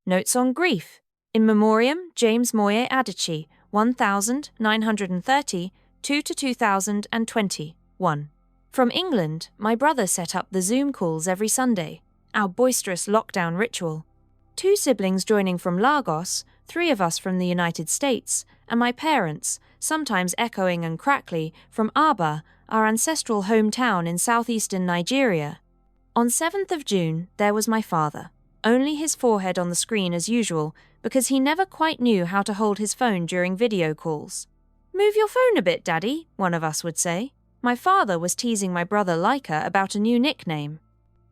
Notes on Grief. In Memoriam, James Moye Adichie, 1930, 2-2020. From England, my brother set up the Zoom calls every Sunday, our boisterous lockdown ritual. 2 siblings joining from Lagos, 3 of us from the United States, and my parents, sometimes echoing and crackly, from Aba, our ancestral hometown in southeastern Nigeria. On 7th of June, there was my father, only his forehead on the screen as usual, because he never quite knew how to hold his phone during video calls. "Move your phone a bit, Daddy," one of us would say. My father was teasing my brother Laika about a new nickname.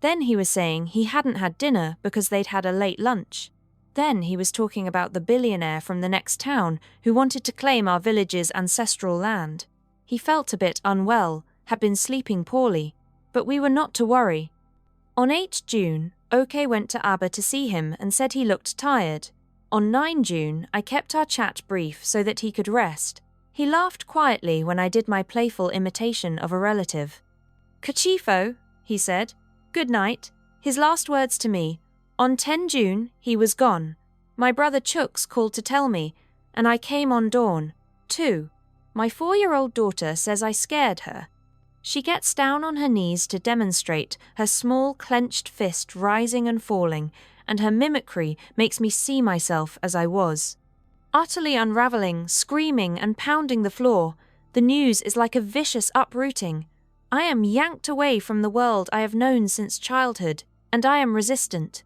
Then he was saying he hadn't had dinner because they'd had a late lunch. Then he was talking about the billionaire from the next town who wanted to claim our village's ancestral land. He felt a bit unwell, had been sleeping poorly, but we were not to worry. On 8 June, Oke went to Abba to see him and said he looked tired. On 9 June, I kept our chat brief so that he could rest. He laughed quietly when I did my playful imitation of a relative. "Kachifo," he said. "Good night." His last words to me. On 10 June, he was gone. My brother Chooks called to tell me, and I came on dawn. 2. My 4-year-old daughter says I scared her. She gets down on her knees to demonstrate, her small clenched fist rising and falling, and her mimicry makes me see myself as I was. Utterly unraveling, screaming and pounding the floor, the news is like a vicious uprooting. I am yanked away from the world I have known since childhood, and I am resistant.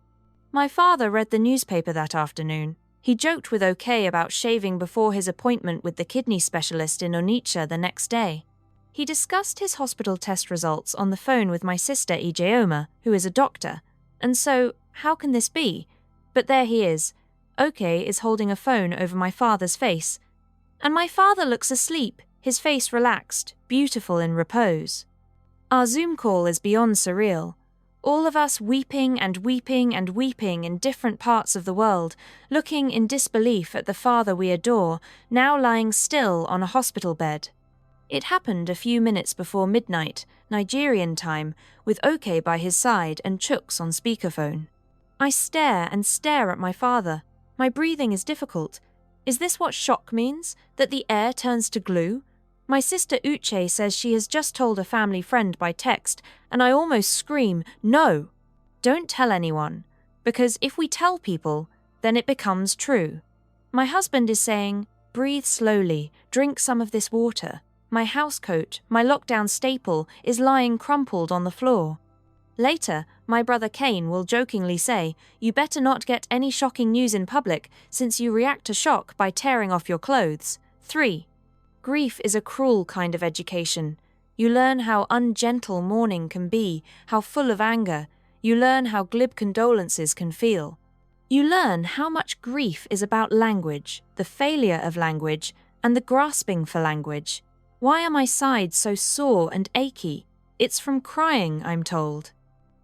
My father read the newspaper that afternoon. He joked with Oke about shaving before his appointment with the kidney specialist in Onitsha the next day. He discussed his hospital test results on the phone with my sister Ijeoma, who is a doctor. And so, how can this be? But there he is. Oke is holding a phone over my father's face. And my father looks asleep, his face relaxed, beautiful in repose. Our Zoom call is beyond surreal. All of us weeping and weeping and weeping in different parts of the world, looking in disbelief at the father we adore, now lying still on a hospital bed. It happened a few minutes before midnight, Nigerian time, with Oke by his side and Chooks on speakerphone. I stare and stare at my father. My breathing is difficult. Is this what shock means? That the air turns to glue? My sister Uche says she has just told a family friend by text, and I almost scream, "No! Don't tell anyone, because if we tell people, then it becomes true." My husband is saying, "Breathe slowly, drink some of this water." My housecoat, my lockdown staple, is lying crumpled on the floor. Later, my brother Kane will jokingly say, "You better not get any shocking news in public, since you react to shock by tearing off your clothes." 3. Grief is a cruel kind of education. You learn how ungentle mourning can be, how full of anger. You learn how glib condolences can feel. You learn how much grief is about language, the failure of language, and the grasping for language. Why are my sides so sore and achy? It's from crying, I'm told.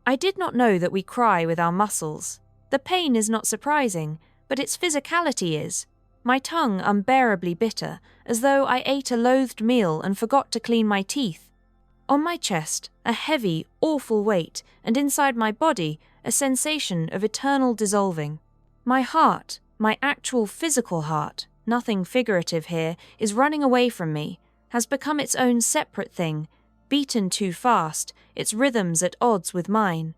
I did not know that we cry with our muscles. The pain is not surprising, but its physicality is. My tongue unbearably bitter, as though I ate a loathed meal and forgot to clean my teeth. On my chest, a heavy, awful weight, and inside my body, a sensation of eternal dissolving. My heart, my actual physical heart, nothing figurative here, is running away from me, has become its own separate thing, beaten too fast, its rhythms at odds with mine.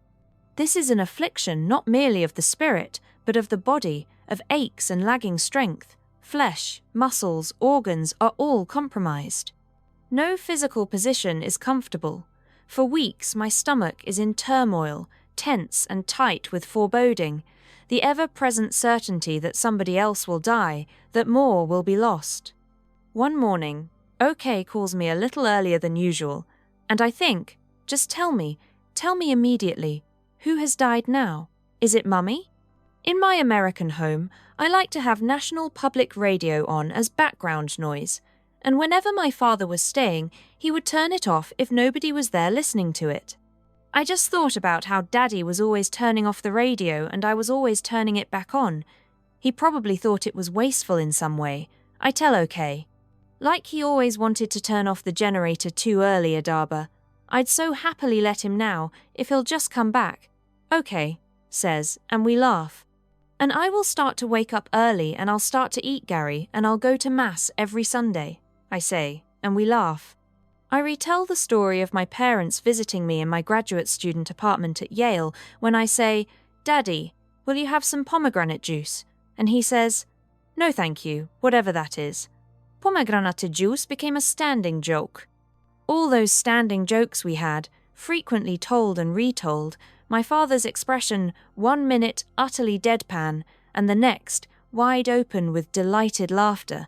This is an affliction not merely of the spirit, but of the body, of aches and lagging strength. Flesh, muscles, organs are all compromised. No physical position is comfortable. For weeks my stomach is in turmoil, tense and tight with foreboding, the ever-present certainty that somebody else will die, that more will be lost. One morning, Oke calls me a little earlier than usual, and I think, just tell me immediately, who has died now? Is it Mummy? In my American home, I like to have National Public Radio on as background noise, and whenever my father was staying, he would turn it off if nobody was there listening to it. I just thought about how Daddy was always turning off the radio and I was always turning it back on. He probably thought it was wasteful in some way. I tell Oke. Like he always wanted to turn off the generator too early, Adaba. I'd so happily let him now, if he'll just come back. "Okay," says, and we laugh. And I will start to wake up early and I'll start to eat Gary and I'll go to Mass every Sunday, I say, and we laugh. I retell the story of my parents visiting me in my graduate student apartment at Yale when I say, "Daddy, will you have some pomegranate juice?" And he says, "No thank you, whatever that is." Pomegranate juice became a standing joke. All those standing jokes we had, frequently told and retold, my father's expression 1 minute utterly deadpan and the next wide open with delighted laughter.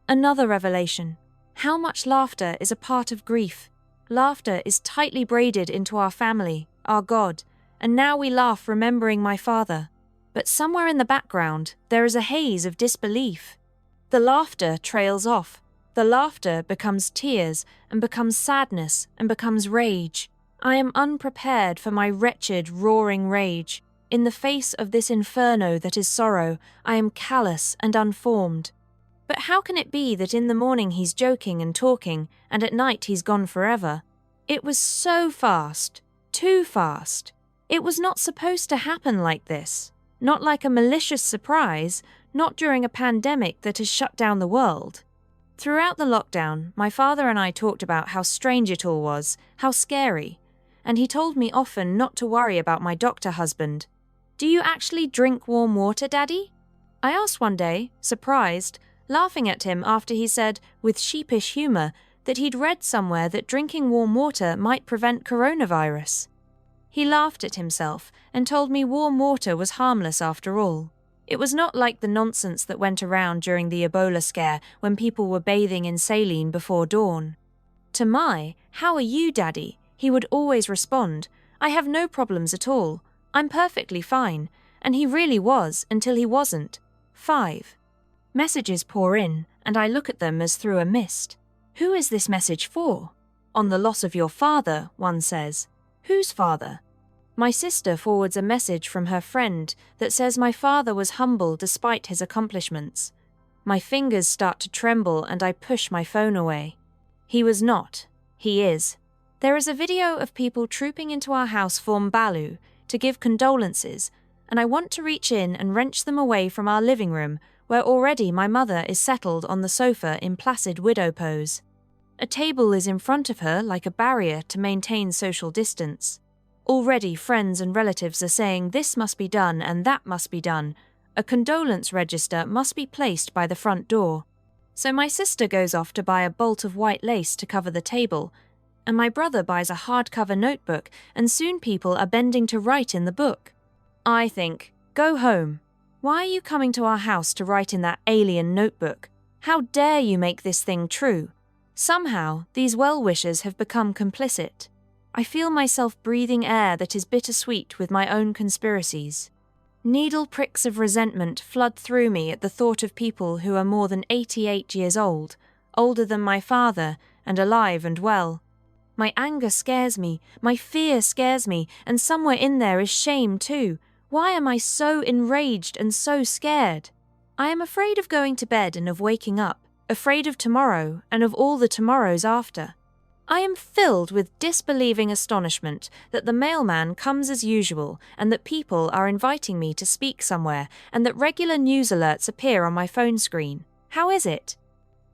Another revelation. How much laughter is a part of grief. Laughter is tightly braided into our family, our God, and now we laugh remembering my father. But somewhere in the background, there is a haze of disbelief. The laughter trails off. The laughter becomes tears and becomes sadness and becomes rage. I am unprepared for my wretched, roaring rage. In the face of this inferno that is sorrow, I am callous and unformed. But how can it be that in the morning he's joking and talking, and at night he's gone forever? It was so fast, too fast. It was not supposed to happen like this. Not like a malicious surprise, not during a pandemic that has shut down the world. Throughout the lockdown, my father and I talked about how strange it all was, how scary, and he told me often not to worry about my doctor husband. "Do you actually drink warm water, Daddy?" I asked one day, surprised, laughing at him after he said, with sheepish humour, that he'd read somewhere that drinking warm water might prevent coronavirus. He laughed at himself and told me warm water was harmless after all. It was not like the nonsense that went around during the Ebola scare when people were bathing in saline before dawn. To my, "How are you, Daddy?" he would always respond, "I have no problems at all. I'm perfectly fine." And he really was until he wasn't. 5. Messages pour in, and I look at them as through a mist. Who is this message for? On the loss of your father, one says. Whose father? My sister forwards a message from her friend that says my father was humble despite his accomplishments. My fingers start to tremble and I push my phone away. He was not. He is. There is a video of people trooping into our house for Mbalu to give condolences, and I want to reach in and wrench them away from our living room, where already my mother is settled on the sofa in placid widow pose. A table is in front of her like a barrier to maintain social distance. Already friends and relatives are saying this must be done and that must be done. A condolence register must be placed by the front door. So my sister goes off to buy a bolt of white lace to cover the table, and my brother buys a hardcover notebook, and soon people are bending to write in the book. I think, go home. Why are you coming to our house to write in that alien notebook? How dare you make this thing true? Somehow, these well-wishers have become complicit. I feel myself breathing air that is bittersweet with my own conspiracies. Needle pricks of resentment flood through me at the thought of people who are more than 88 years old, older than my father, and alive and well. My anger scares me, my fear scares me, and somewhere in there is shame too. Why am I so enraged and so scared? I am afraid of going to bed and of waking up, afraid of tomorrow and of all the tomorrows after. I am filled with disbelieving astonishment that the mailman comes as usual and that people are inviting me to speak somewhere and that regular news alerts appear on my phone screen. How is it?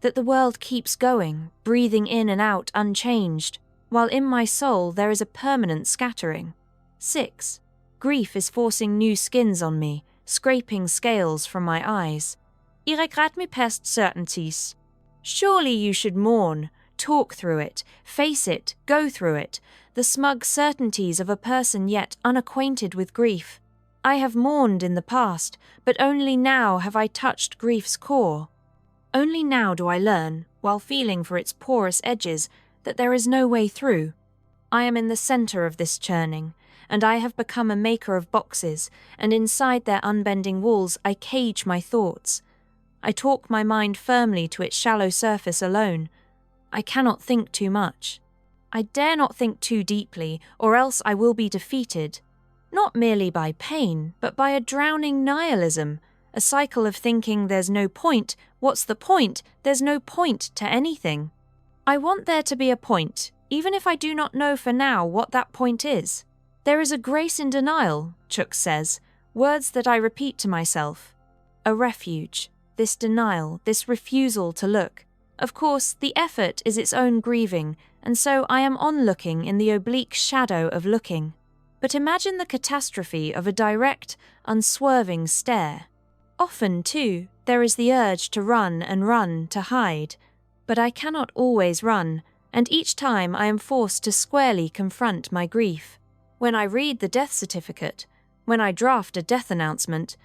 That the world keeps going, breathing in and out unchanged, while in my soul there is a permanent scattering. 6. Grief is forcing new skins on me, scraping scales from my eyes. Ich regrette mes past certainties. Surely you should mourn, talk through it, face it, go through it, the smug certainties of a person yet unacquainted with grief. I have mourned in the past, but only now have I touched grief's core. Only now do I learn, while feeling for its porous edges, that there is no way through. I am in the centre of this churning, and I have become a maker of boxes, and inside their unbending walls I cage my thoughts. I talk my mind firmly to its shallow surface alone. I cannot think too much. I dare not think too deeply, or else I will be defeated. Not merely by pain, but by a drowning nihilism, a cycle of thinking there's no point, what's the point, there's no point to anything. I want there to be a point, even if I do not know for now what that point is. There is a grace in denial, Chuk says, Words that I repeat to myself. A refuge, this denial, this refusal to look. Of course, the effort is its own grieving, and so I am onlooking in the oblique shadow of looking. But imagine the catastrophe of a direct, unswerving stare. Often, too, there is the urge to run and run, to hide. But I cannot always run, and each time I am forced to squarely confront my grief. When I read the death certificate, when I draft a death announcement,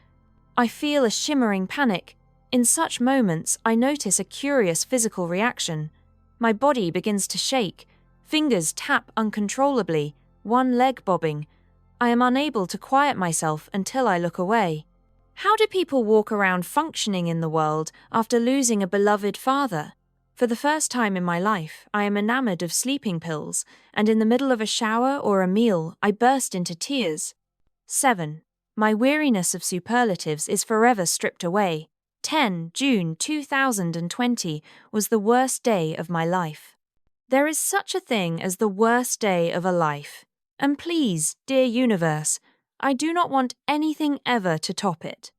I feel a shimmering panic. In such moments, I notice a curious physical reaction. My body begins to shake, fingers tap uncontrollably, one leg bobbing. I am unable to quiet myself until I look away. How do people walk around functioning in the world after losing a beloved father? For the first time in my life, I am enamored of sleeping pills, and in the middle of a shower or a meal, I burst into tears. 7. My weariness of superlatives is forever stripped away. 10 June 2020 was the worst day of my life. There is such a thing as the worst day of a life. And please, dear universe, I do not want anything ever to top it.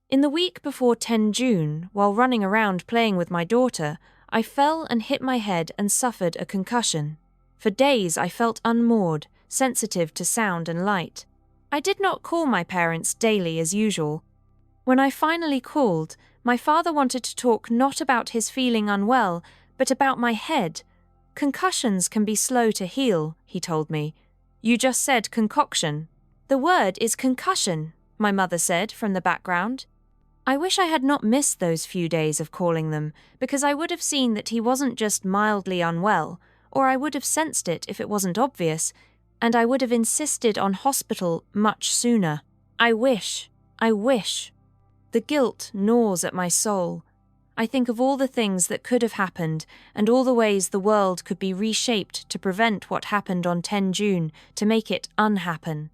In the week before 10 June, while running around playing with my daughter, I fell and hit my head and suffered a concussion. For days I felt unmoored, sensitive to sound and light. I did not call my parents daily as usual. When I finally called, my father wanted to talk not about his feeling unwell, but about my head. Concussions can be slow to heal, he told me. You just said concoction. The word is concussion, my mother said from the background. I wish I had not missed those few days of calling them, because I would have seen that he wasn't just mildly unwell, or I would have sensed it if it wasn't obvious, and I would have insisted on hospital much sooner. I wish. The guilt gnaws at my soul. I think of all the things that could have happened and all the ways the world could be reshaped to prevent what happened on 10 June, to make it unhappen.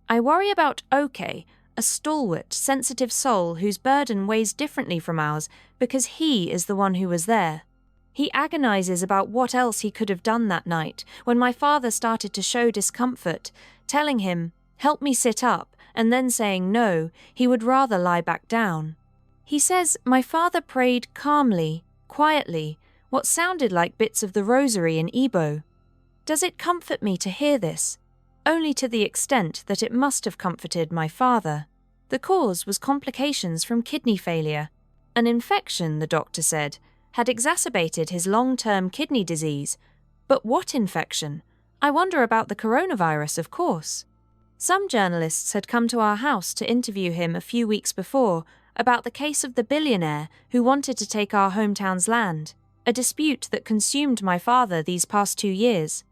I worry about OK, a stalwart, sensitive soul whose burden weighs differently from ours because he is the one who was there. He agonizes about what else he could have done that night when my father started to show discomfort, telling him, "Help me sit up," and then saying no, he would rather lie back down. He says my father prayed calmly, quietly, what sounded like bits of the rosary in Igbo. Does it comfort me to hear this? Only to the extent that it must have comforted my father. The cause was complications from kidney failure. An infection, the doctor said, had exacerbated his long-term kidney disease. But what infection? I wonder about the coronavirus, of course. Some journalists had come to our house to interview him a few weeks before about the case of the billionaire who wanted to take our hometown's land, a dispute that consumed my father these past 2 years.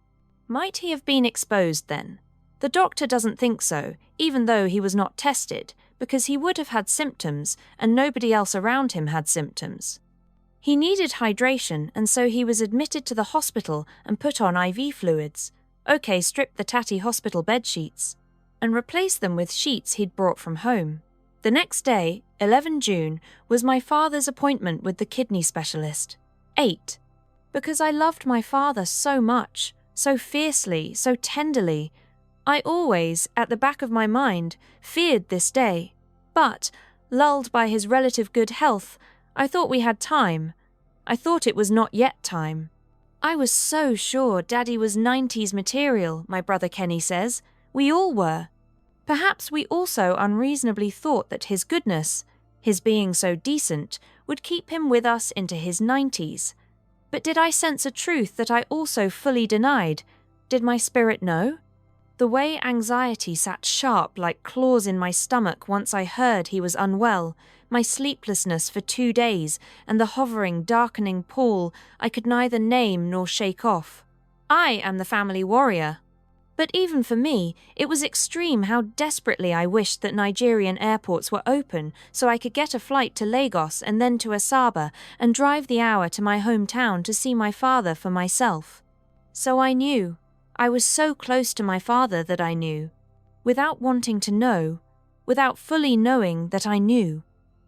Might he have been exposed then? The doctor doesn't think so, even though he was not tested, because he would have had symptoms and nobody else around him had symptoms. He needed hydration, and so he was admitted to the hospital and put on IV fluids. OK stripped the tatty hospital bedsheets and replaced them with sheets he'd brought from home. The next day, 11 June, was my father's appointment with the kidney specialist. 8. Because I loved my father so much, so fiercely, so tenderly, I always, at the back of my mind, feared this day. But, lulled by his relative good health, I thought we had time. I thought it was not yet time. I was so sure Daddy was 90s material, my brother Kenny says. We all were. Perhaps we also unreasonably thought that his goodness, his being so decent, would keep him with us into his 90s. But did I sense a truth that I also fully denied? Did my spirit know? The way anxiety sat sharp like claws in my stomach once I heard he was unwell, my sleeplessness for 2 days, and the hovering, darkening pall I could neither name nor shake off. I am the family warrior. But even for me, it was extreme how desperately I wished that Nigerian airports were open so I could get a flight to Lagos and then to Asaba and drive the hour to my hometown to see my father for myself. So I knew. I was so close to my father that I knew. Without wanting to know, without fully knowing that I knew.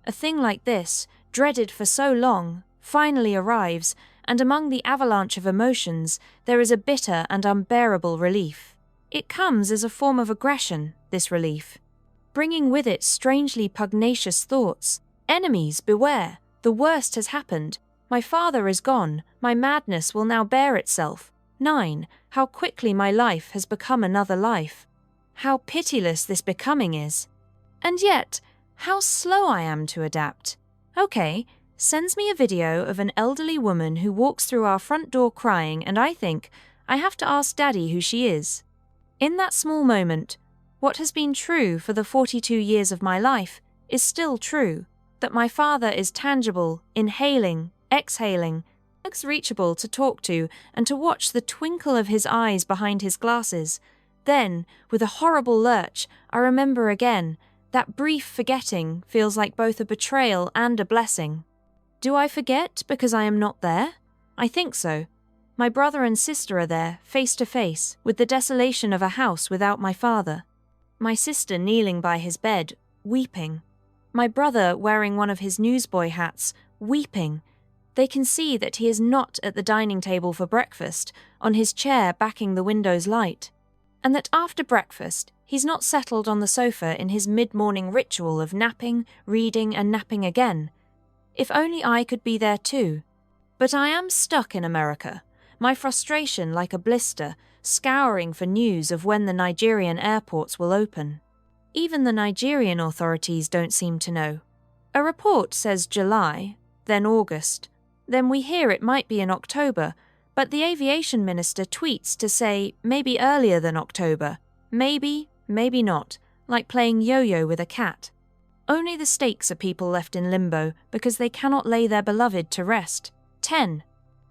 A thing like this, dreaded for so long, finally arrives, and among the avalanche of emotions, there is a bitter and unbearable relief. It comes as a form of aggression, this relief. bringing with it strangely pugnacious thoughts. Enemies, beware! The worst has happened. My father is gone. My madness will now bear itself. 9. How quickly my life has become another life. How pitiless this becoming is. And yet, how slow I am to adapt. Okay, sends me a video of an elderly woman who walks through our front door crying, and I think, I have to ask Daddy who she is. In that small moment, what has been true for the 42 years of my life is still true, that my father is tangible, inhaling, exhaling, reachable to talk to and to watch the twinkle of his eyes behind his glasses. Then, with a horrible lurch, I remember again, that brief forgetting feels like both a betrayal and a blessing. Do I forget because I am not there? I think so. My brother and sister are there, face to face, with the desolation of a house without my father. My sister kneeling by his bed, weeping. My brother wearing one of his newsboy hats, weeping. They can see that he is not at the dining table for breakfast, on his chair backing the window's light, and that after breakfast he's not settled on the sofa in his mid-morning ritual of napping, reading and napping again. If only I could be there too. But I am stuck in America, my frustration like a blister, scouring for news of when the Nigerian airports will open. Even the Nigerian authorities don't seem to know. A report says July, then August. Then we hear it might be in October, but the aviation minister tweets to say maybe earlier than October. Maybe, maybe not, like playing yo-yo with a cat. Only the stakes are people left in limbo because they cannot lay their beloved to rest. 10.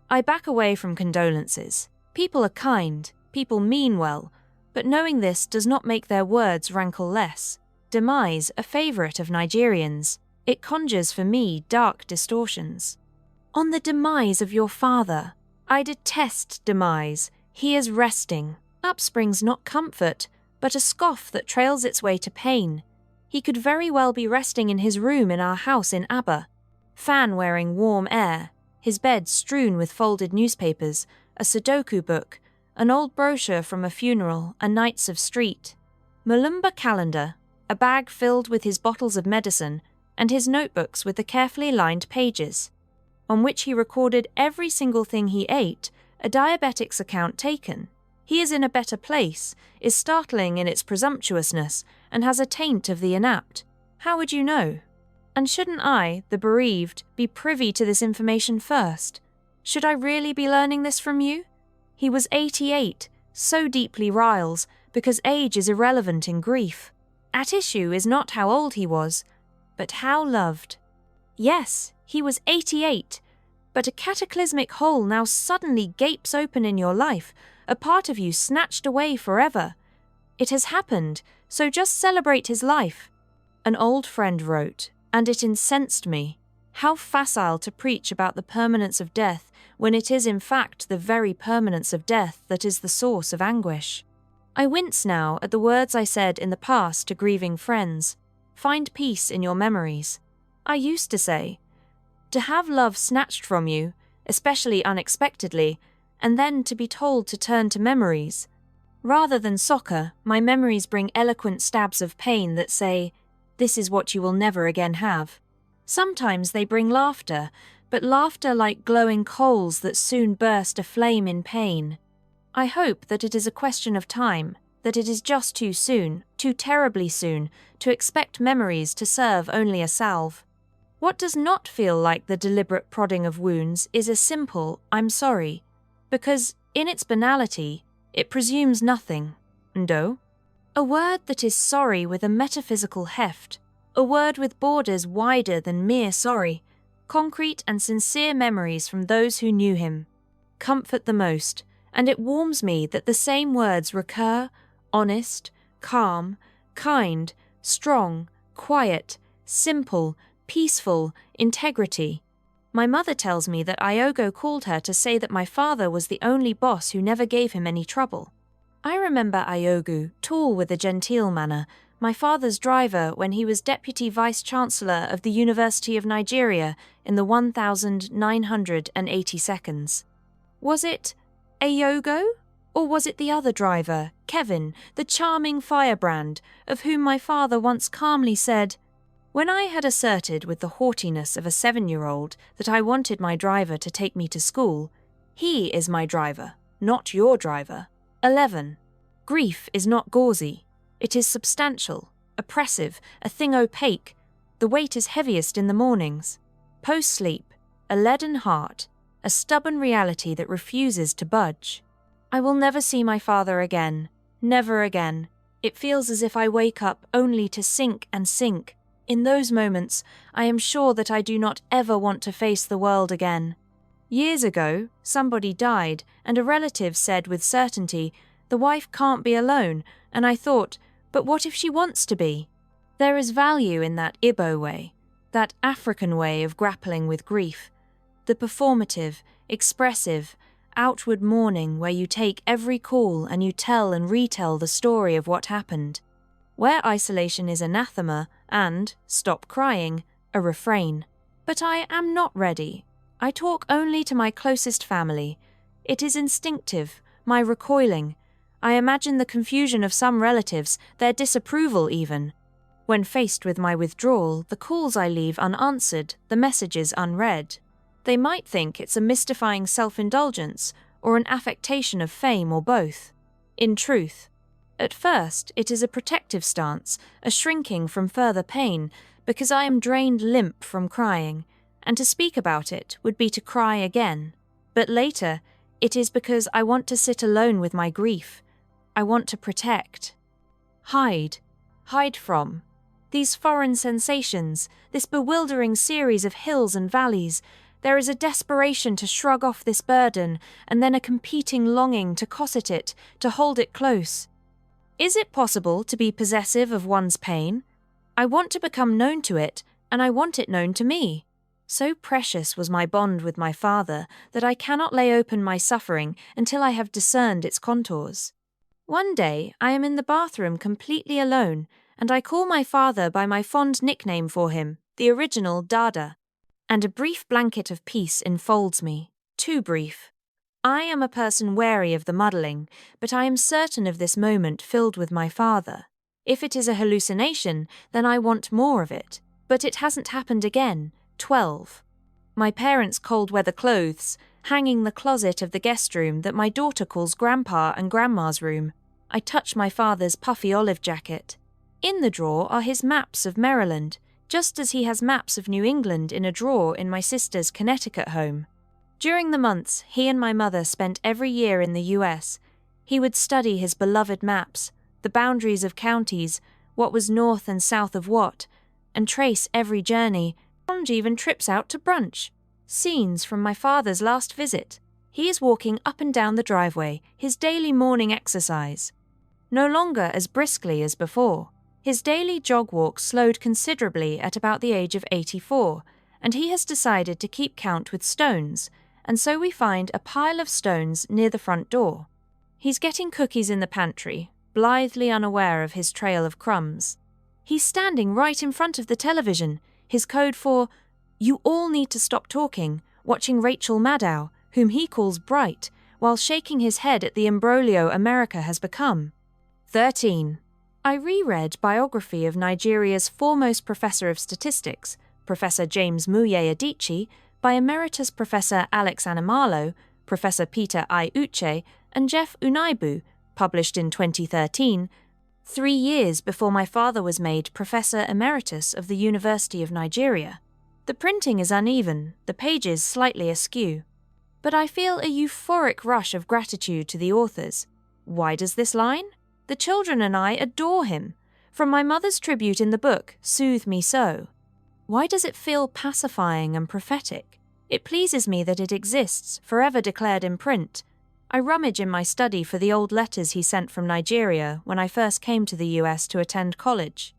I back away from condolences. People are kind, people mean well, but knowing this does not make their words rankle less. Demise, a favourite of Nigerians. It conjures for me dark distortions. On the demise of your father. I detest demise. He is resting. Up springs not comfort, but a scoff that trails its way to pain. He could very well be resting in his room in our house in Abba. Fan wearing warm air, his bed strewn with folded newspapers, a Sudoku book, an old brochure from a funeral, a Knights of Street. Mulumba calendar, a bag filled with his bottles of medicine, and his notebooks with the carefully lined pages, on which he recorded every single thing he ate, a diabetic's account taken. He is in a better place, is startling in its presumptuousness, and has a taint of the inapt. How would you know? And shouldn't I, the bereaved, be privy to this information first? Should I really be learning this from you? He was 88, so deeply riles, because age is irrelevant in grief. At issue is not how old he was, but how loved. Yes, he was 88, but a cataclysmic hole now suddenly gapes open in your life, a part of you snatched away forever. It has happened, so just celebrate his life. An old friend wrote, and it incensed me. How facile to preach about the permanence of death when it is in fact the very permanence of death that is the source of anguish. I wince now at the words I said in the past to grieving friends. Find peace in your memories. I used to say, to have love snatched from you, especially unexpectedly, and then to be told to turn to memories. Rather than soccer, my memories bring eloquent stabs of pain that say, this is what you will never again have. Sometimes they bring laughter, but laughter like glowing coals that soon burst aflame in pain. I hope that it is a question of time, that it is just too soon, too terribly soon, to expect memories to serve only a salve. What does not feel like the deliberate prodding of wounds is a simple, I'm sorry, because, in its banality, it presumes nothing. Ndo? A word that is sorry with a metaphysical heft, a word with borders wider than mere sorry, concrete and sincere memories from those who knew him. Comfort the most, and it warms me that the same words recur, honest, calm, kind, strong, quiet, simple, peaceful, integrity. My mother tells me that Iogo called her to say that my father was the only boss who never gave him any trouble. I remember Iogu, tall with a genteel manner, my father's driver when he was Deputy Vice-Chancellor of the University of Nigeria in the 1980 seconds. Was it Ayogo Or was it the other driver, Kevin, the charming firebrand, of whom my father once calmly said, "When I had asserted with the haughtiness of a 7-year-old that I wanted my driver to take me to school, he is my driver, not your driver." 11. Grief is not gauzy. It is substantial, oppressive, a thing opaque. The weight is heaviest in the mornings. Post-sleep, a leaden heart, a stubborn reality that refuses to budge. I will never see my father again. Never again. It feels as if I wake up only to sink and sink. In those moments, I am sure that I do not ever want to face the world again. Years ago, somebody died, and a relative said with certainty, "The wife can't be alone," and I thought, but what if she wants to be? There is value in that Igbo way, that African way of grappling with grief, the performative, expressive, outward mourning where you take every call and you tell and retell the story of what happened, where isolation is anathema and, stop crying, a refrain. But I am not ready. I talk only to my closest family. It is instinctive, my recoiling. I imagine the confusion of some relatives, their disapproval even. When faced with my withdrawal, the calls I leave unanswered, the messages unread. They might think it's a mystifying self-indulgence or an affectation of fame or both. In truth, at first it is a protective stance, a shrinking from further pain, because I am drained limp from crying, and to speak about it would be to cry again. But later, it is because I want to sit alone with my grief. I want to protect. Hide from. These foreign sensations, this bewildering series of hills and valleys. There is a desperation to shrug off this burden, and then a competing longing to cosset it, to hold it close. Is it possible to be possessive of one's pain? I want to become known to it, and I want it known to me. So precious was my bond with my father that I cannot lay open my suffering until I have discerned its contours. One day I am in the bathroom completely alone, and I call my father by my fond nickname for him, the original Dada, and a brief blanket of peace enfolds me. Too brief. I am a person wary of the muddling, but I am certain of this moment filled with my father. If it is a hallucination, then I want more of it. But it hasn't happened again. 12. My parents' cold-weather clothes, hanging the closet of the guest room that my daughter calls Grandpa and Grandma's room. I touch my father's puffy olive jacket. In the drawer are his maps of Maryland, just as he has maps of New England in a drawer in my sister's Connecticut home. During the months he and my mother spent every year in the US, he would study his beloved maps, the boundaries of counties, what was north and south of what, and trace every journey, and even trips out to brunch. Scenes from my father's last visit. He is walking up and down the driveway, his daily morning exercise. No longer as briskly as before. His daily jog walk slowed considerably at about the age of 84, and he has decided to keep count with stones, and so we find a pile of stones near the front door. He's getting cookies in the pantry, blithely unaware of his trail of crumbs. He's standing right in front of the television, his code for, "You all need to stop talking," watching Rachel Maddow, whom he calls bright, while shaking his head at the imbroglio America has become. 13. I reread biography of Nigeria's foremost professor of statistics, Professor James Muye Adichie, by Emeritus Professor Alex Animalo, Professor Peter I. Uche, and Jeff Unaibu, published in 2013, 3 years before my father was made Professor Emeritus of the University of Nigeria. The printing is uneven, the pages slightly askew. But I feel a euphoric rush of gratitude to the authors. Why does this line? The children and I adore him. From my mother's tribute in the book, Soothe Me So. Why does it feel pacifying and prophetic? It pleases me that it exists, forever declared in print. I rummage in my study for the old letters he sent from Nigeria when I first came to the US to attend college.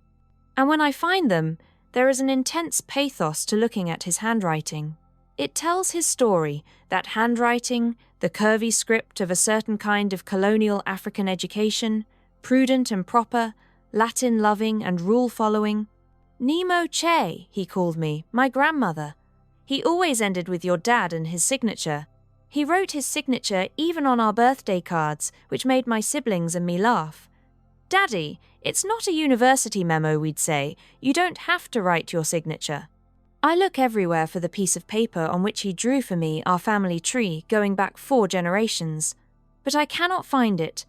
And when I find them, there is an intense pathos to looking at his handwriting. It tells his story, that handwriting, the curvy script of a certain kind of colonial African education, prudent and proper, Latin-loving and rule-following. Nemo Che, he called me, my grandmother. He always ended with your dad and his signature. He wrote his signature even on our birthday cards, which made my siblings and me laugh. "Daddy, it's not a university memo, we'd say. You don't have to write your signature." I look everywhere for the piece of paper on which he drew for me our family tree going back 4 generations. But I cannot find it,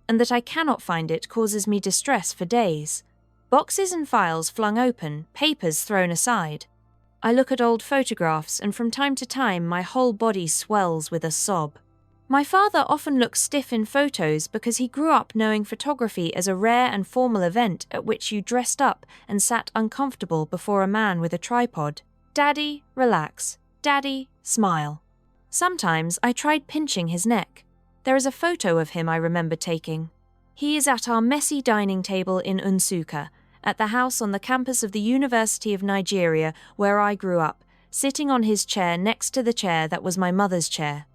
and that I cannot find it causes me distress for days. Boxes and files flung open, papers thrown aside. I look at old photographs, and from time to time my whole body swells with a sob. My father often looks stiff in photos because he grew up knowing photography as a rare and formal event at which you dressed up and sat uncomfortable before a man with a tripod. Daddy, relax. Daddy, smile. Sometimes I tried pinching his neck. There is a photo of him I remember taking. He is at our messy dining table in Nsukka, at the house on the campus of the University of Nigeria where I grew up, sitting on his chair next to the chair that was my mother's chair.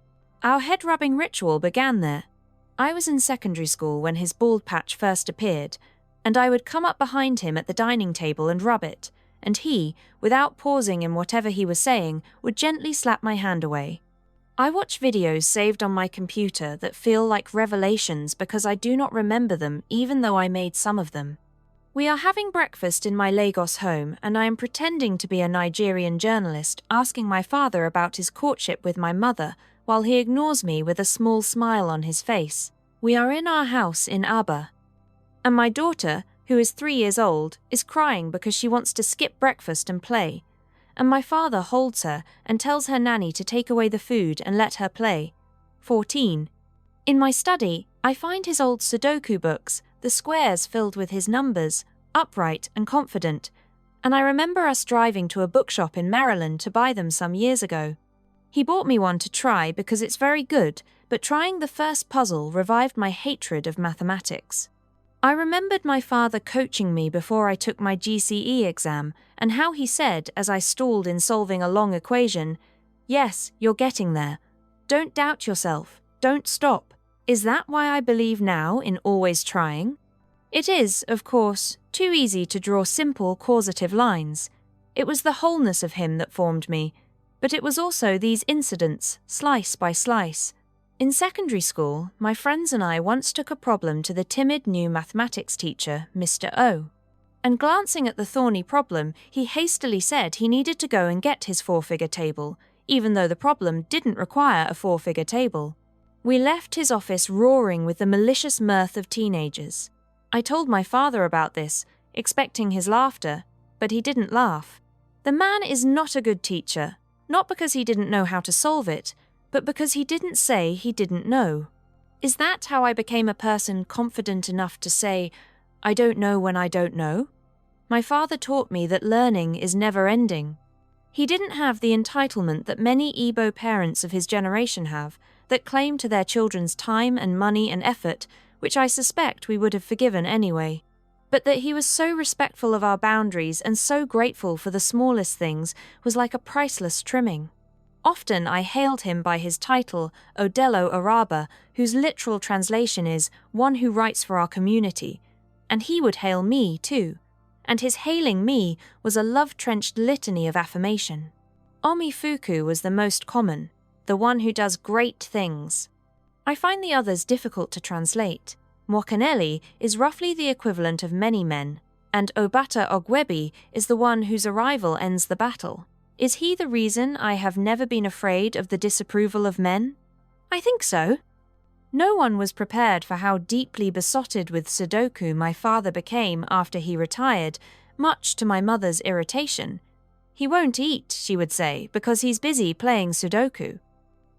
Our head-rubbing ritual began there. I was in secondary school when his bald patch first appeared, and I would come up behind him at the dining table and rub it, and he, without pausing in whatever he was saying, would gently slap my hand away. I watch videos saved on my computer that feel like revelations because I do not remember them even though I made some of them. We are having breakfast in my Lagos home, and I am pretending to be a Nigerian journalist asking my father about his courtship with my mother, while he ignores me with a small smile on his face. We are in our house in Aba, and my daughter, who is 3 years old, is crying because she wants to skip breakfast and play, and my father holds her and tells her nanny to take away the food and let her play. 14. In my study, I find his old Sudoku books, the squares filled with his numbers, upright and confident, and I remember us driving to a bookshop in Maryland to buy them some years ago. He bought me one to try because it's very good, but trying the first puzzle revived my hatred of mathematics. I remembered my father coaching me before I took my GCE exam, and how he said, as I stalled in solving a long equation, "Yes, you're getting there. Don't doubt yourself. Don't stop." Is that why I believe now in always trying? It is, of course, too easy to draw simple causative lines. It was the wholeness of him that formed me, but it was also these incidents, slice by slice. In secondary school, my friends and I once took a problem to the timid new mathematics teacher, Mr. O. And glancing at the thorny problem, he hastily said he needed to go and get his 4-figure table, even though the problem didn't require a 4-figure table. We left his office roaring with the malicious mirth of teenagers. I told my father about this, expecting his laughter, but he didn't laugh. The man is not a good teacher, not because he didn't know how to solve it, but because he didn't say he didn't know. Is that how I became a person confident enough to say, "I don't know when I don't know"? My father taught me that learning is never-ending. He didn't have the entitlement that many Igbo parents of his generation have, that claim to their children's time and money and effort, which I suspect we would have forgiven anyway. But that he was so respectful of our boundaries and so grateful for the smallest things was like a priceless trimming. Often I hailed him by his title, Odello Araba, whose literal translation is "one who writes for our community," and he would hail me too, and his hailing me was a love-trenched litany of affirmation. Omifuku was the most common, the one who does great things. I find the others difficult to translate. Mwakaneli is roughly the equivalent of many men, and Obata Ogwebi is the one whose arrival ends the battle. Is he the reason I have never been afraid of the disapproval of men? I think so. No one was prepared for how deeply besotted with Sudoku my father became after he retired, much to my mother's irritation. "He won't eat," she would say, "because he's busy playing Sudoku."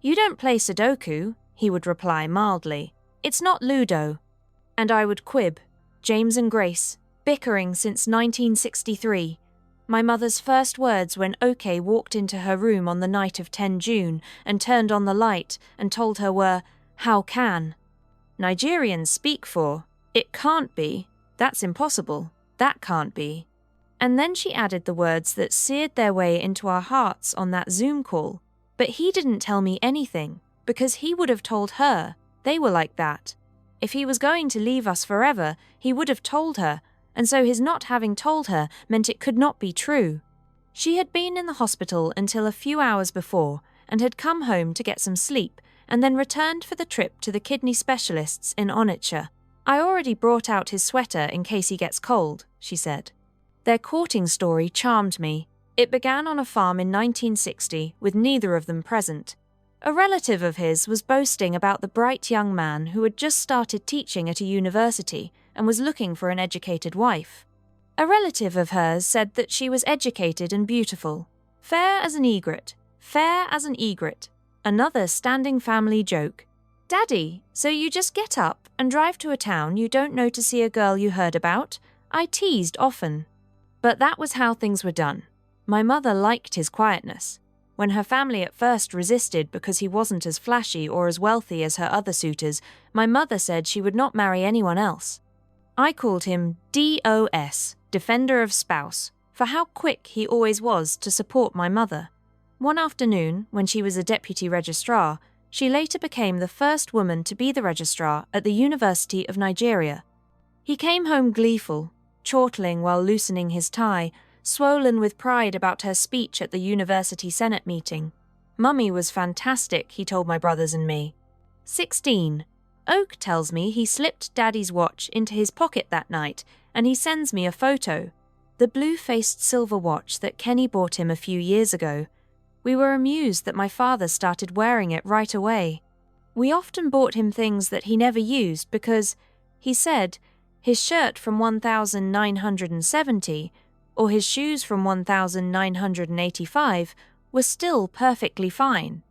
"You don't play Sudoku," he would reply mildly. "It's not Ludo." And I would quib, James and Grace, bickering since 1963. My mother's first words when Oke walked into her room on the night of 10 June and turned on the light and told her were, "How can?" Nigerians speak for, "It can't be, that's impossible, that can't be." And then she added the words that seared their way into our hearts on that Zoom call. But he didn't tell me anything, because he would have told her. They were like that. If he was going to leave us forever, he would have told her, and so his not having told her meant it could not be true. She had been in the hospital until a few hours before, and had come home to get some sleep, and then returned for the trip to the kidney specialists in Onitsha. I already brought out his sweater in case he gets cold, she said. Their courting story charmed me. It began on a farm in 1960 with neither of them present. A relative of his was boasting about the bright young man who had just started teaching at a university and was looking for an educated wife. A relative of hers said that she was educated and beautiful, fair as an egret, fair as an egret. Another standing family joke. Daddy, so you just get up and drive to a town you don't know to see a girl you heard about? I teased often. But that was how things were done. My mother liked his quietness. When her family at first resisted because he wasn't as flashy or as wealthy as her other suitors, my mother said she would not marry anyone else. I called him DOS, Defender of Spouse, for how quick he always was to support my mother. One afternoon, when she was a deputy registrar, she later became the first woman to be the registrar at the University of Nigeria. He came home gleeful, chortling while loosening his tie, swollen with pride about her speech at the university senate meeting. Mummy was fantastic, he told my brothers and me. 16. Oak tells me he slipped Daddy's watch into his pocket that night, and he sends me a photo. The blue-faced silver watch that Kenny bought him a few years ago. We were amused that my father started wearing it right away. We often bought him things that he never used because, he said, his shirt from 1970 or his shoes from 1985 were still perfectly fine.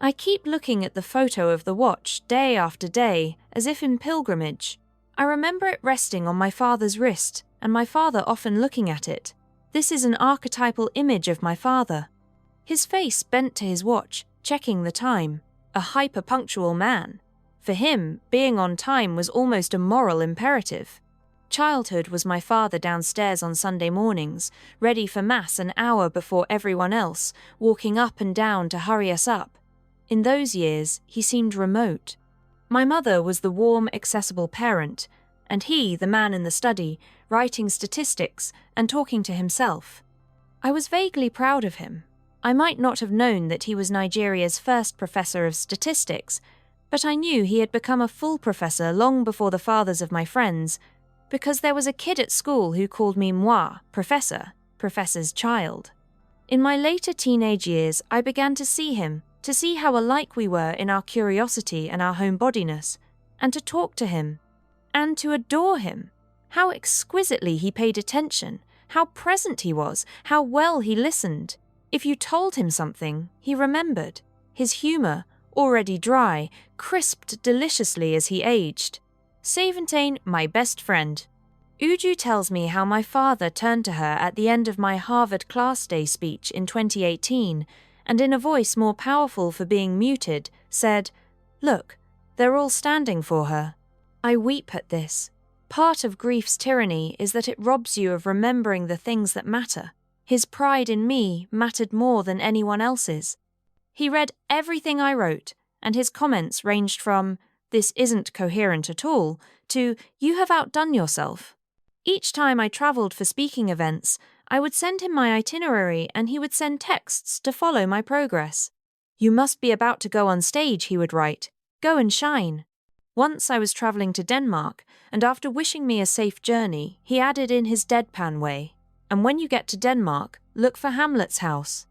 I keep looking at the photo of the watch day after day, as if in pilgrimage. I remember it resting on my father's wrist, and my father often looking at it. This is an archetypal image of my father. His face bent to his watch, checking the time. A hyper-punctual man. For him, being on time was almost a moral imperative. Childhood was my father downstairs on Sunday mornings, ready for Mass an hour before everyone else, walking up and down to hurry us up. In those years, he seemed remote. My mother was the warm, accessible parent, and he, the man in the study, writing statistics and talking to himself. I was vaguely proud of him. I might not have known that he was Nigeria's first professor of statistics, but I knew he had become a full professor long before the fathers of my friends, because there was a kid at school who called me moi, professor, professor's child. In my later teenage years, I began to see him, to see how alike we were in our curiosity and our homebodiness, and to talk to him, and to adore him. How exquisitely he paid attention, how present he was, how well he listened. If you told him something, he remembered. His humour, already dry, crisped deliciously as he aged. 17, my best friend. Uju tells me how my father turned to her at the end of my Harvard Class Day speech in 2018, and in a voice more powerful for being muted, said, "Look, they're all standing for her." I weep at this. Part of grief's tyranny is that it robs you of remembering the things that matter. His pride in me mattered more than anyone else's. He read everything I wrote, and his comments ranged from, "This isn't coherent at all," to, "You have outdone yourself." Each time I travelled for speaking events, I would send him my itinerary and he would send texts to follow my progress. "You must be about to go on stage," he would write. "Go and shine." Once I was travelling to Denmark, and after wishing me a safe journey, he added in his deadpan way, "And when you get to Denmark, look for Hamlet's house."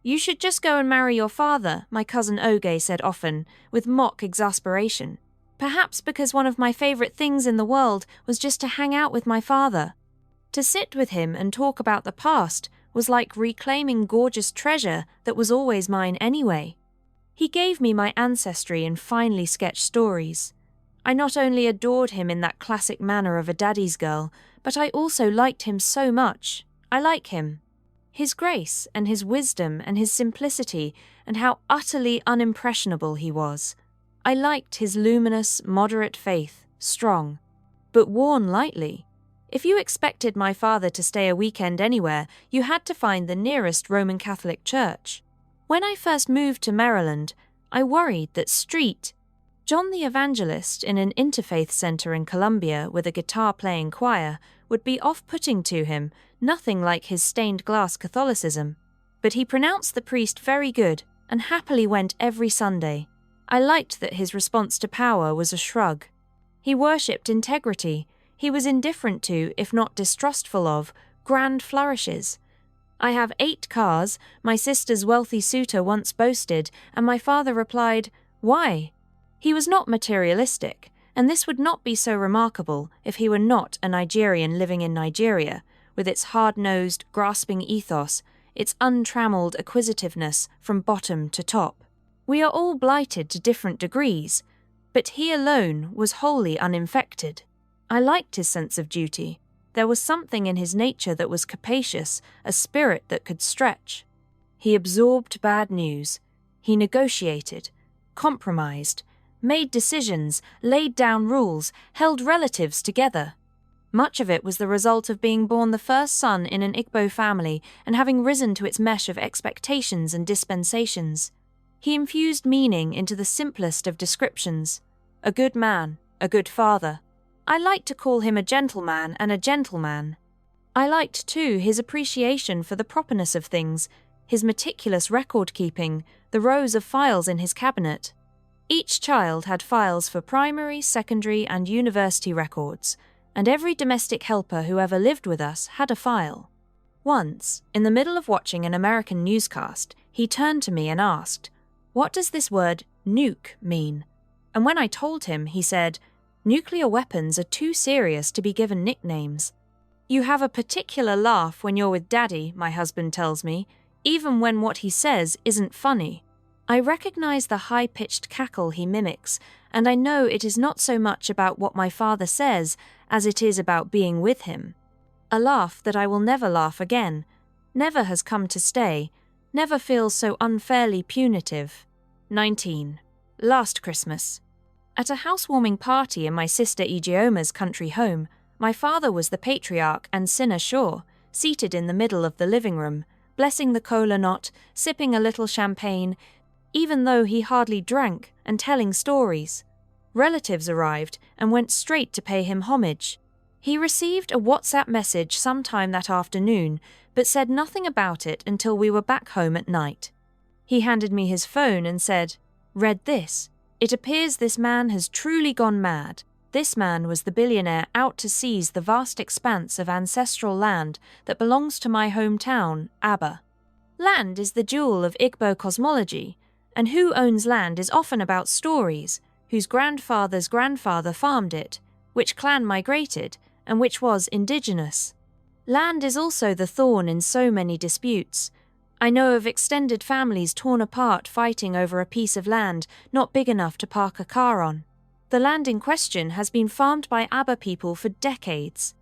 "You should just go and marry your father," my cousin Oge said often, with mock exasperation. Perhaps because one of my favourite things in the world was just to hang out with my father. To sit with him and talk about the past was like reclaiming gorgeous treasure that was always mine anyway. He gave me my ancestry in finely sketched stories. I not only adored him in that classic manner of a daddy's girl, but I also liked him so much. I like him. His grace and his wisdom and his simplicity and how utterly unimpressionable he was. I liked his luminous, moderate faith, strong, but worn lightly. If you expected my father to stay a weekend anywhere, you had to find the nearest Roman Catholic church. When I first moved to Maryland, I worried that St. John the Evangelist in an interfaith center in Columbia with a guitar-playing choir would be off-putting to him, nothing like his stained-glass Catholicism. But he pronounced the priest very good, and happily went every Sunday. I liked that his response to power was a shrug. He worshipped integrity. He was indifferent to, if not distrustful of, grand flourishes. "I have 8 cars," my sister's wealthy suitor once boasted, and my father replied, "Why?" He was not materialistic, and this would not be so remarkable if he were not a Nigerian living in Nigeria, with its hard-nosed, grasping ethos, its untrammeled acquisitiveness from bottom to top. We are all blighted to different degrees, but he alone was wholly uninfected. I liked his sense of duty. There was something in his nature that was capacious, a spirit that could stretch. He absorbed bad news. He negotiated, compromised, made decisions, laid down rules, held relatives together. Much of it was the result of being born the first son in an Igbo family and having risen to its mesh of expectations and dispensations. He infused meaning into the simplest of descriptions. A good man, a good father. I liked to call him a gentleman and a gentleman. I liked, too, his appreciation for the properness of things, his meticulous record-keeping, the rows of files in his cabinet. Each child had files for primary, secondary, and university records, and every domestic helper who ever lived with us had a file. Once, in the middle of watching an American newscast, he turned to me and asked, "What does this word nuke mean?" And when I told him, he said, "Nuclear weapons are too serious to be given nicknames." "You have a particular laugh when you're with Daddy," my husband tells me, even when what he says isn't funny. I recognize the high-pitched cackle he mimics, and I know it is not so much about what my father says as it is about being with him. A laugh that I will never laugh again, never has come to stay, never feels so unfairly punitive. 19. Last Christmas. At a housewarming party in my sister Ijioma's country home, my father was the patriarch and Sinner Shaw, seated in the middle of the living room, blessing the kola nut, sipping a little champagne, even though he hardly drank, and telling stories. Relatives arrived and went straight to pay him homage. He received a WhatsApp message sometime that afternoon, but said nothing about it until we were back home at night. He handed me his phone and said, "Read this. It appears this man has truly gone mad. This man was the billionaire out to seize the vast expanse of ancestral land that belongs to my hometown, Aba. Land is the jewel of Igbo cosmology, and who owns land is often about stories, whose grandfather's grandfather farmed it, which clan migrated, and which was indigenous. Land is also the thorn in so many disputes. I know of extended families torn apart fighting over a piece of land not big enough to park a car on. The land in question has been farmed by Aba people for decades.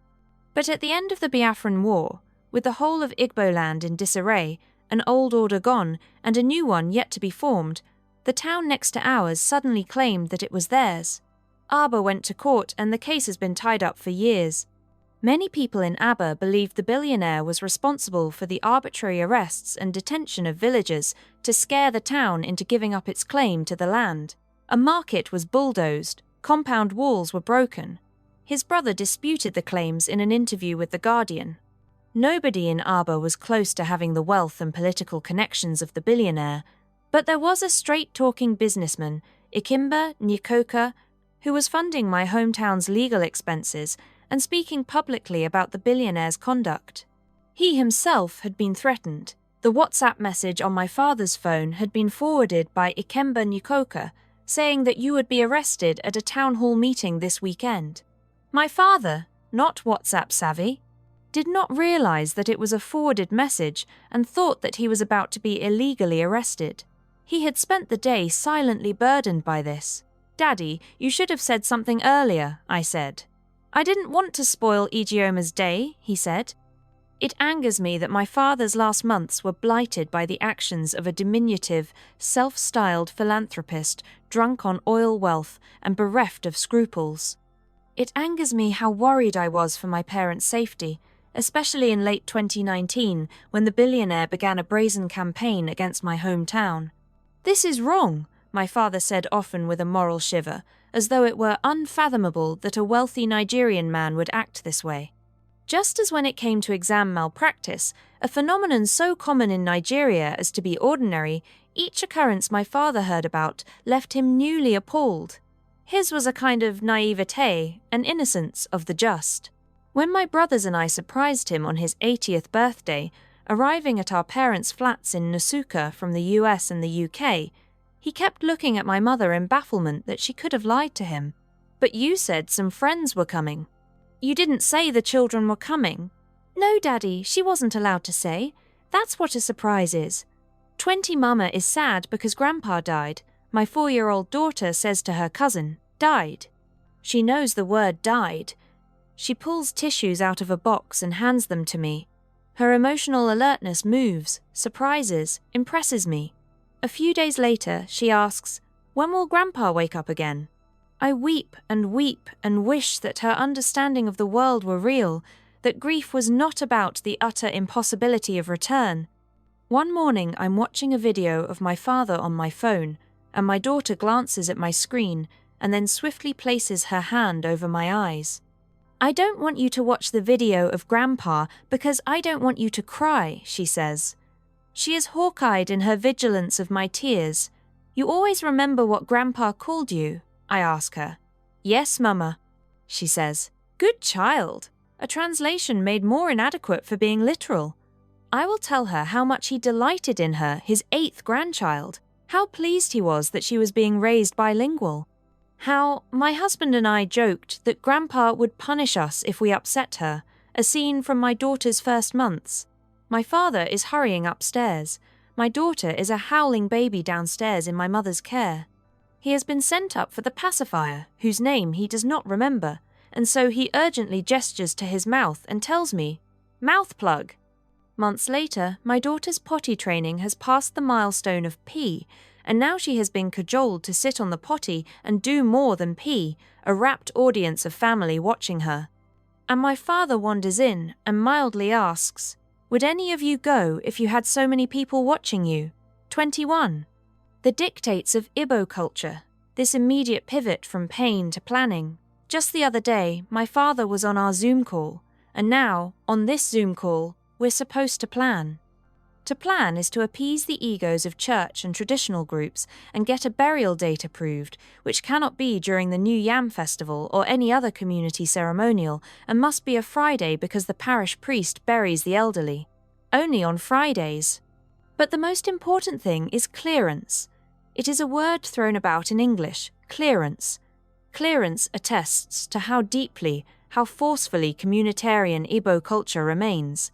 But at the end of the Biafran War, with the whole of Igbo land in disarray, an old order gone, and a new one yet to be formed, the town next to ours suddenly claimed that it was theirs. Aba went to court and the case has been tied up for years. Many people in Aba believed the billionaire was responsible for the arbitrary arrests and detention of villagers to scare the town into giving up its claim to the land. A market was bulldozed, compound walls were broken. His brother disputed the claims in an interview with The Guardian. Nobody in Aba was close to having the wealth and political connections of the billionaire, but there was a straight-talking businessman, Ikemba Nkoka, who was funding my hometown's legal expenses and speaking publicly about the billionaire's conduct. He himself had been threatened. The WhatsApp message on my father's phone had been forwarded by Ikemba Nkoka, saying that you would be arrested at a town hall meeting this weekend. My father, not WhatsApp savvy, did not realize that it was a forwarded message and thought that he was about to be illegally arrested. He had spent the day silently burdened by this. "Daddy, you should have said something earlier," I said. "I didn't want to spoil Ijioma's day," he said. It angers me that my father's last months were blighted by the actions of a diminutive, self-styled philanthropist drunk on oil wealth and bereft of scruples. It angers me how worried I was for my parents' safety, especially in late 2019 when the billionaire began a brazen campaign against my hometown. "This is wrong," my father said often with a moral shiver, as though it were unfathomable that a wealthy Nigerian man would act this way. Just as when it came to exam malpractice, a phenomenon so common in Nigeria as to be ordinary, Each occurrence my father heard about left him newly appalled. His was a kind of naivete, an innocence of the just. When my brothers and I surprised him on his 80th birthday, arriving at our parents' flats in Nusuka from the US and the UK, he kept looking at my mother in bafflement that she could have lied to him. "But you said some friends were coming." "You didn't say the children were coming." "No, Daddy, she wasn't allowed to say. That's what a surprise is. 20 Mama is sad because Grandpa died. My 4-year-old daughter says to her cousin, 'Died.' She knows the word 'died.' She pulls tissues out of a box and hands them to me. Her emotional alertness moves, surprises, impresses me. A few days later, she asks, 'When will Grandpa wake up again?' I weep and wish that her understanding of the world were real, that grief was not about the utter impossibility of return. One morning I'm watching a video of my father on my phone, and my daughter glances at my screen and then swiftly places her hand over my eyes. "I don't want you to watch the video of Grandpa because I don't want you to cry," she says. She is hawk-eyed in her vigilance of my tears. "You always remember what Grandpa called you?" I ask her. "Yes, Mama," she says. "Good child." A translation made more inadequate for being literal. I will tell her how much he delighted in her, his 8th grandchild, how pleased he was that she was being raised bilingual, how my husband and I joked that Grandpa would punish us if we upset her, a scene from my daughter's first months. My father is hurrying upstairs. My daughter is a howling baby downstairs in my mother's care. He has been sent up for the pacifier, whose name he does not remember, and so he urgently gestures to his mouth and tells me, "Mouth plug." Months later, my daughter's potty training has passed the milestone of pee, and now she has been cajoled to sit on the potty and do more than pee, a rapt audience of family watching her. And my father wanders in and mildly asks, "Would any of you go if you had so many people watching you?" 21. The dictates of Igbo culture, this immediate pivot from pain to planning. Just the other day, my father was on our Zoom call, and now, on this Zoom call, we're supposed to plan. To plan is to appease the egos of church and traditional groups and get a burial date approved, which cannot be during the New Yam Festival or any other community ceremonial, and must be a Friday because the parish priest buries the elderly. Only on Fridays. But the most important thing is clearance. It is a word thrown about in English, clearance. Clearance attests to how deeply, how forcefully communitarian Igbo culture remains.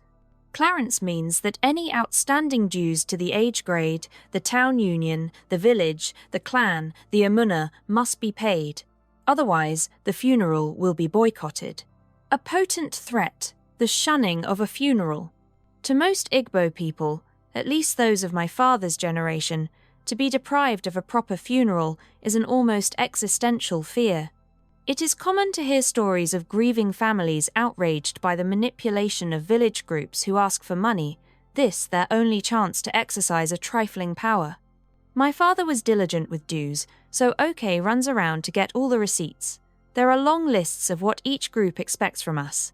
Clarence means that any outstanding dues to the age grade, the town union, the village, the clan, the amuna must be paid. Otherwise, the funeral will be boycotted. A potent threat, the shunning of a funeral. To most Igbo people, at least those of my father's generation, to be deprived of a proper funeral is an almost existential fear. It is common to hear stories of grieving families outraged by the manipulation of village groups who ask for money, this their only chance to exercise a trifling power. My father was diligent with dues, so OK runs around to get all the receipts. There are long lists of what each group expects from us.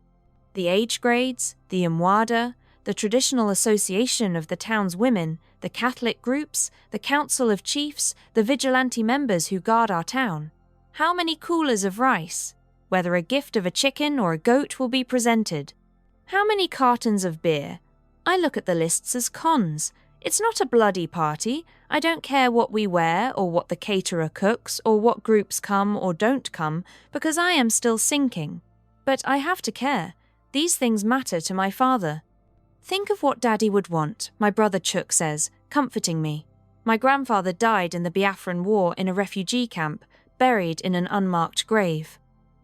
The age grades, the Imwada, the traditional association of the town's women, the Catholic groups, the council of chiefs, the vigilante members who guard our town. How many coolers of rice? Whether a gift of a chicken or a goat will be presented. How many cartons of beer? I look at the lists as cons. It's not a bloody party. I don't care what we wear or what the caterer cooks or what groups come or don't come because I am still sinking. But I have to care. These things matter to my father. Think of what Daddy would want, my brother Chuk says, comforting me. My grandfather died in the Biafran War in a refugee camp, buried in an unmarked grave.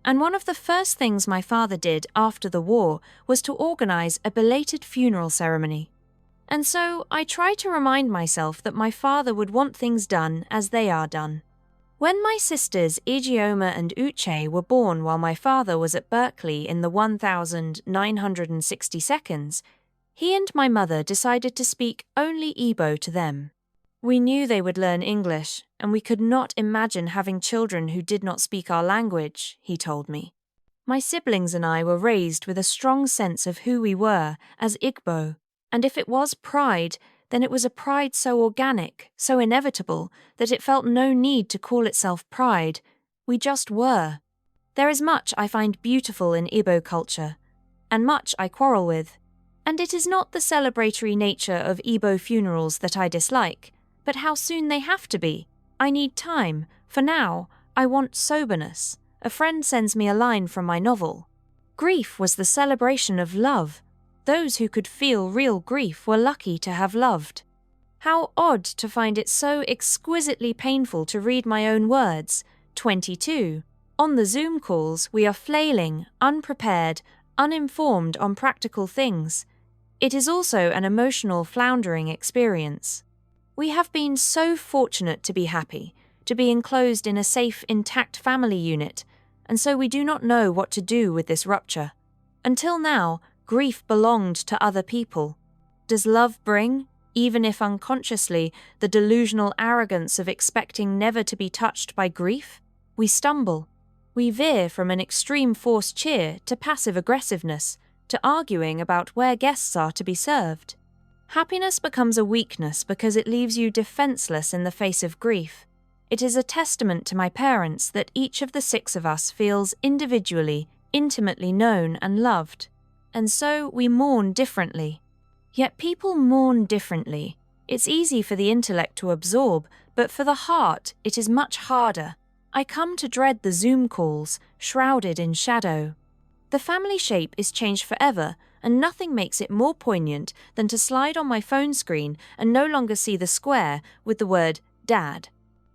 And one of the first things my father did after the war was to organize a belated funeral ceremony. And so I try to remind myself that my father would want things done as they are done. When my sisters Ijeoma and Uche were born while my father was at Berkeley in the 1960 seconds, he and my mother decided to speak only Igbo to them. We knew they would learn English, and we could not imagine having children who did not speak our language, he told me. My siblings and I were raised with a strong sense of who we were as Igbo, and if it was pride, then it was a pride so organic, so inevitable, that it felt no need to call itself pride. We just were. There is much I find beautiful in Igbo culture, and much I quarrel with. And it is not the celebratory nature of Igbo funerals that I dislike, but how soon they have to be. I need time. For now, I want soberness. A friend sends me a line from my novel. Grief was the celebration of love. Those who could feel real grief were lucky to have loved. How odd to find it so exquisitely painful to read my own words. 22. On the Zoom calls, we are flailing, unprepared, uninformed on practical things. It is also an emotional floundering experience. We have been so fortunate to be happy, to be enclosed in a safe, intact family unit, and so we do not know what to do with this rupture. Until now, grief belonged to other people. Does love bring, even if unconsciously, the delusional arrogance of expecting never to be touched by grief? We stumble. We veer from an extreme forced cheer to passive aggressiveness, to arguing about where guests are to be served. Happiness becomes a weakness because it leaves you defenseless in the face of grief. It is a testament to my parents that each of the 6 of us feels individually, intimately known and loved. And so we mourn differently. Yet people mourn differently. It's easy for the intellect to absorb, but for the heart it is much harder. I come to dread the Zoom calls, shrouded in shadow. The family shape is changed forever, and nothing makes it more poignant than to slide on my phone screen and no longer see the square with the word Dad.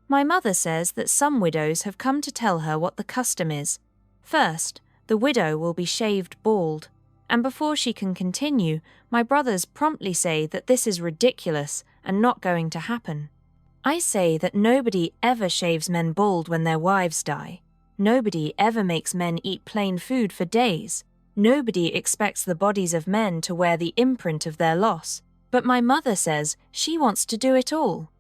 My mother says that some widows have come to tell her what the custom is. First, the widow will be shaved bald, and before she can continue, my brothers promptly say that this is ridiculous and not going to happen. I say that nobody ever shaves men bald when their wives die. Nobody ever makes men eat plain food for days. Nobody expects the bodies of men to wear the imprint of their loss. But my mother says she wants to do it all.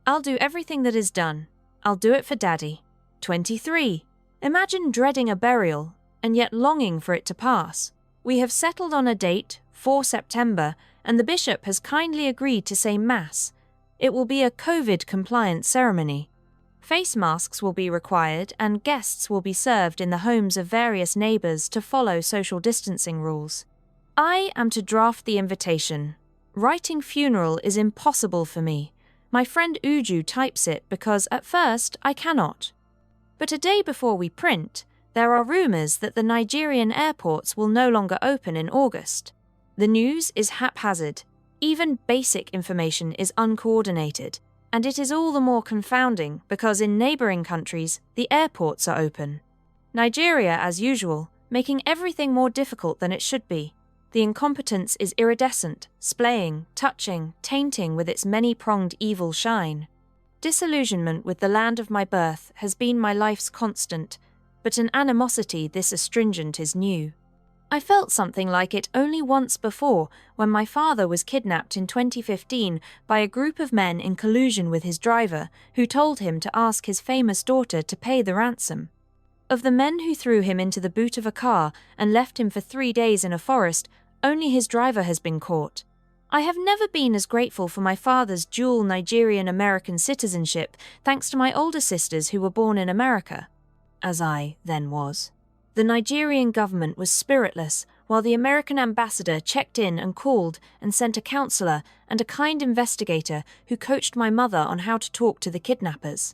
I'll do everything that is done. I'll do it for Daddy. 23. Imagine dreading a burial, and yet longing for it to pass. We have settled on a date, 4 September, and the bishop has kindly agreed to say Mass. It will be a COVID-compliant ceremony. Face masks will be required, and guests will be served in the homes of various neighbours to follow social distancing rules. I am to draft the invitation. Writing funeral is impossible for me. My friend Uju types it because at first I cannot. But a day before we print, there are rumours that the Nigerian airports will no longer open in August. The news is haphazard. Even basic information is uncoordinated, and it is all the more confounding because in neighbouring countries, the airports are open. Nigeria, as usual, making everything more difficult than it should be. The incompetence is iridescent, splaying, touching, tainting with its many-pronged evil shine. Disillusionment with the land of my birth has been my life's constant, but an animosity this astringent is new. I felt something like it only once before, when my father was kidnapped in 2015 by a group of men in collusion with his driver, who told him to ask his famous daughter to pay the ransom. Of the men who threw him into the boot of a car and left him for 3 days in a forest, only his driver has been caught. I have never been as grateful for my father's dual Nigerian-American citizenship, thanks to my older sisters who were born in America, as I then was. The Nigerian government was spiritless, while the American ambassador checked in and called and sent a counselor and a kind investigator who coached my mother on how to talk to the kidnappers.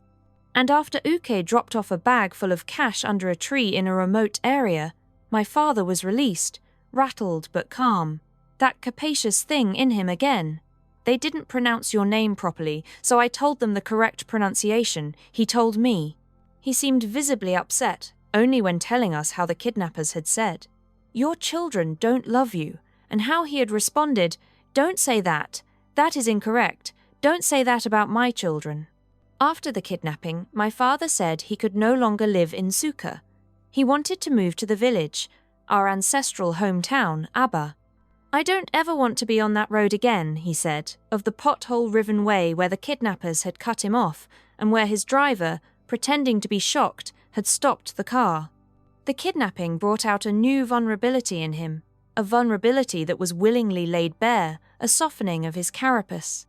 And after Uke dropped off a bag full of cash under a tree in a remote area, my father was released, rattled but calm. That capacious thing in him again. They didn't pronounce your name properly, so I told them the correct pronunciation. He told me. He seemed visibly upset, only when telling us how the kidnappers had said, "Your children don't love you," and how he had responded, "Don't say that. That is incorrect. Don't say that about my children." After the kidnapping, my father said he could no longer live in Suka. He wanted to move to the village, our ancestral hometown, Aba. "I don't ever want to be on that road again," he said, of the pothole-riven way where the kidnappers had cut him off and where his driver, pretending to be shocked, had stopped the car. The kidnapping brought out a new vulnerability in him, a vulnerability that was willingly laid bare, a softening of his carapace.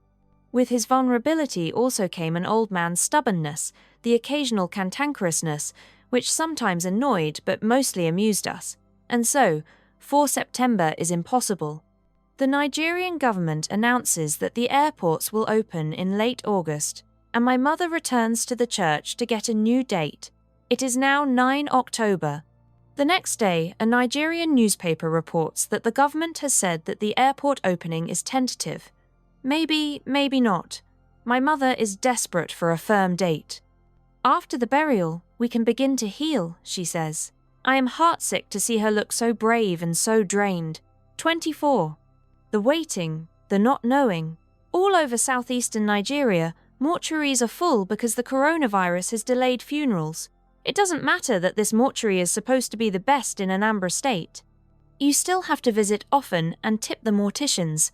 With his vulnerability also came an old man's stubbornness, the occasional cantankerousness, which sometimes annoyed but mostly amused us. And so, 4 September is impossible. The Nigerian government announces that the airports will open in late August, and my mother returns to the church to get a new date. It is now 9 October. The next day, a Nigerian newspaper reports that the government has said that the airport opening is tentative. Maybe, maybe not. My mother is desperate for a firm date. After the burial, we can begin to heal, she says. I am heartsick to see her look so brave and so drained. 24. The waiting, the not knowing. All over southeastern Nigeria, mortuaries are full because the coronavirus has delayed funerals. It doesn't matter that this mortuary is supposed to be the best in Anambra State. You still have to visit often and tip the morticians.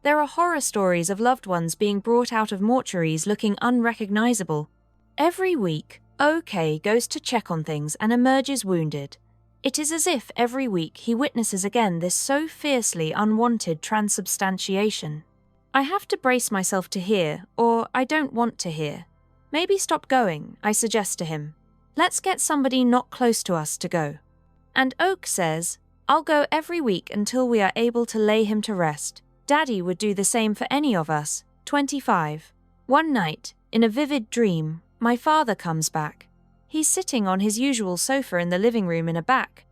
There are horror stories of loved ones being brought out of mortuaries looking unrecognizable. Every week, OK goes to check on things and emerges wounded. It is as if every week he witnesses again this so fiercely unwanted transubstantiation. I have to brace myself to hear, or I don't want to hear. Maybe stop going, I suggest to him. Let's get somebody not close to us to go. And Oak says, I'll go every week until we are able to lay him to rest. Daddy would do the same for any of us. 25. One night, in a vivid dream, my father comes back. He's sitting on his usual sofa in the living room in a back.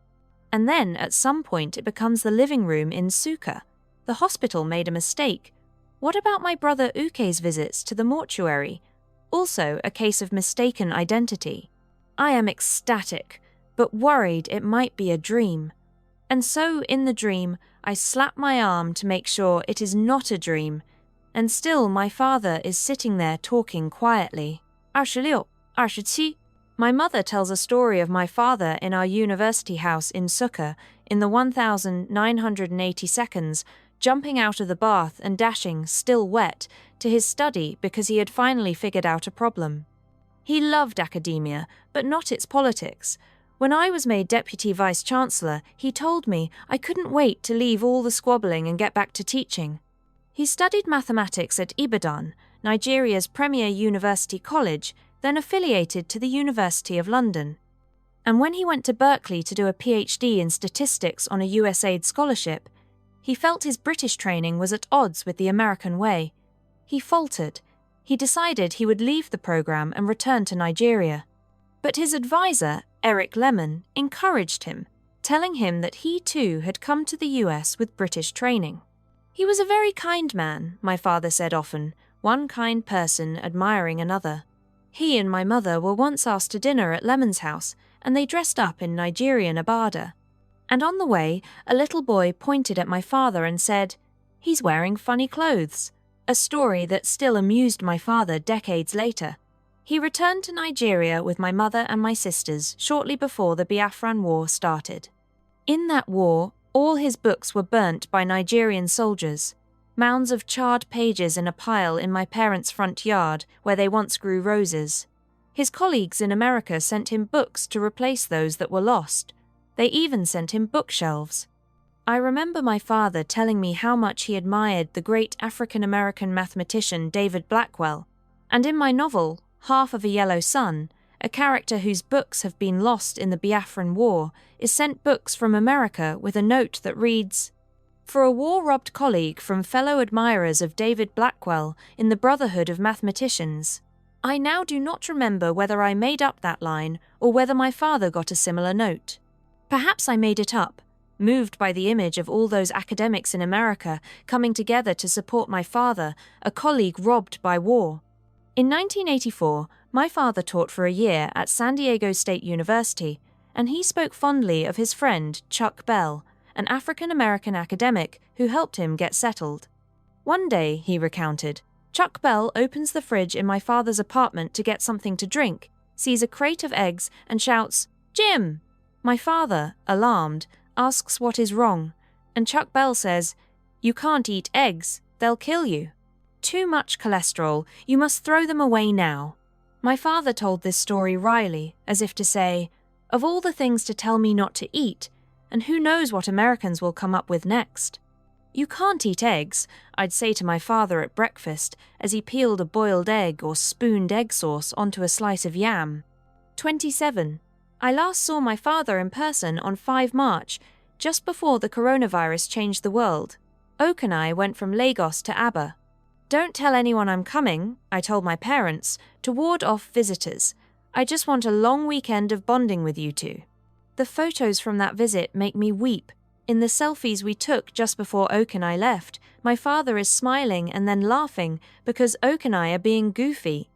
And then, at some point, it becomes the living room in Suka. The hospital made a mistake. What about my brother Uke's visits to the mortuary? Also, a case of mistaken identity. I am ecstatic, but worried it might be a dream. And so, in the dream, I slap my arm to make sure it is not a dream. And still my father is sitting there talking quietly. 26, 27. My mother tells a story of my father in our university house in Suka in the 1980 seconds, jumping out of the bath and dashing, still wet, to his study because he had finally figured out a problem. He loved academia, but not its politics. When I was made Deputy Vice-Chancellor, he told me I couldn't wait to leave all the squabbling and get back to teaching. He studied mathematics at Ibadan, Nigeria's premier university college, then affiliated to the University of London. And when he went to Berkeley to do a PhD in statistics on a USAID scholarship, he felt his British training was at odds with the American way. He faltered. He decided he would leave the program and return to Nigeria. But his advisor, Eric Lemon, encouraged him, telling him that he too had come to the US with British training. He was a very kind man, my father said often, one kind person admiring another. He and my mother were once asked to dinner at Lemon's house, and they dressed up in Nigerian abada. And on the way, a little boy pointed at my father and said, "He's wearing funny clothes," a story that still amused my father decades later. He returned to Nigeria with my mother and my sisters shortly before the Biafran War started. In that war, all his books were burnt by Nigerian soldiers. Mounds of charred pages in a pile in my parents' front yard where they once grew roses. His colleagues in America sent him books to replace those that were lost. They even sent him bookshelves. I remember my father telling me how much he admired the great African-American mathematician David Blackwell, and in my novel, Half of a Yellow Sun, a character whose books have been lost in the Biafran War is sent books from America with a note that reads, "For a war-robbed colleague from fellow admirers of David Blackwell in the Brotherhood of Mathematicians." I now do not remember whether I made up that line or whether my father got a similar note. Perhaps I made it up, moved by the image of all those academics in America coming together to support my father, a colleague robbed by war. In 1984, my father taught for a year at San Diego State University, and he spoke fondly of his friend Chuck Bell, an African-American academic who helped him get settled. One day, he recounted, Chuck Bell opens the fridge in my father's apartment to get something to drink, sees a crate of eggs, and shouts, "Jim!" My father, alarmed, asks what is wrong, and Chuck Bell says, "You can't eat eggs, they'll kill you. Too much cholesterol, you must throw them away now." My father told this story wryly, as if to say, "Of all the things to tell me not to eat, and who knows what Americans will come up with next." "You can't eat eggs," I'd say to my father at breakfast as he peeled a boiled egg or spooned egg sauce onto a slice of yam. 27. I last saw my father in person on 5 March, just before the coronavirus changed the world. Oak and I went from Lagos to Aba. "Don't tell anyone I'm coming," I told my parents, to ward off visitors. "I just want a long weekend of bonding with you two." The photos from that visit make me weep. In the selfies we took just before Oak and I left, my father is smiling and then laughing because Oak and I are being goofy.